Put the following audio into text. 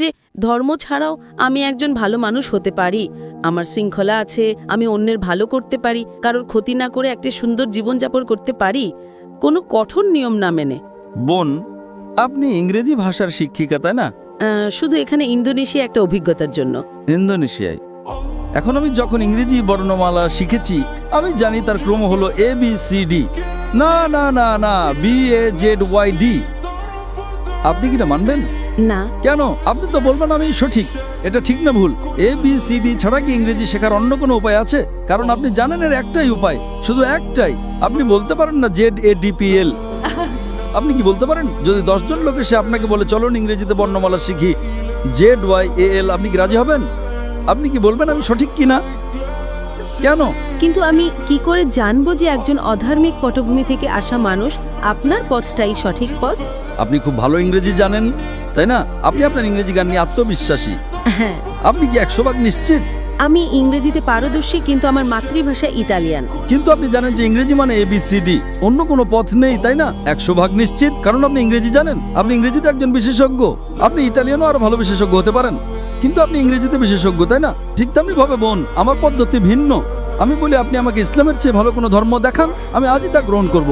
যে ধর্ম ছাড়াও আমি একজন ভালো মানুষ হতে পারি, আমার শৃঙ্খলা আছে, আমি অন্যের ভালো করতে পারি, কারোর ক্ষতি না করে একটা সুন্দর জীবনযাপন করতে পারি, কোনো কঠোর নিয়ম না মেনে। বোন, আপনি ইংরেজি ভাষার শিক্ষিকা তাই না? শুধু এখানে ইন্দোনেশিয়া একটা অভিজ্ঞতার জন্য। ইন্দোনেশিয়ায় এখন আমি যখন ইংরেজি বর্ণমালা শিখেছি, আমি জানি তার ক্রম হলো ABCD। না না না না, BAZYD। আপনি কি না মানবেন? না। কেন? আপনি তো বলবেন আমি সঠিক। এটা ঠিক না ভুল? ABCD ছাড়া কি ইংরেজি শেখার অন্য কোনো উপায় আছে? কারণ আপনি জানেন এর একটাই উপায়, শুধু একটাই। আপনি বলতে পারেন না ZADPL? আপনি কি বলতে পারেন? যদি 10 জন লোক এসে আপনাকে বলে চলুন ইংরেজিতে বর্ণমালা শিখি ZYAL, আপনি কি রাজি হবেন? আপনি কি বলবেন আমি সঠিক কিনা? কেন? কিন্তু আমি কি করে জানবো যে একজন অধার্মিক পটভূমি থেকে আসা মানুষ আপনার পথটাই সঠিক পথ? আপনি খুব ভালো ইংরেজি জানেন তাই না? আপনি আপনার ইংরেজি গান নিয়ে আত্মবিশ্বাসী। হ্যাঁ। আপনি কি 100% নিশ্চিত? আমি ইংরেজিতে পারদর্শী, কিন্তু আমার মাতৃভাষা ইতালিয়ান। কিন্তু আপনি জানেন যে ইংরেজি মানে ABCD, অন্য কোনো পথ নেই তাই না? 100% নিশ্চিত, কারণ আপনি ইংরেজি জানেন। আপনি ইংরেজিতে একজন বিশেষজ্ঞ। আপনি ইটালিয়ানও আরো ভালো বিশেষজ্ঞ হতে পারেন, কিন্তু আপনি ইংরেজিতে বিশেষজ্ঞ তাই না? ঠিক তেমনি ভাবে বোন, আমার পদ্ধতি ভিন্ন। আমি বলি আপনি আমাকে ইসলামের চেয়ে ভালো কোনো ধর্ম দেখান, আমি আজই তা গ্রহণ করব।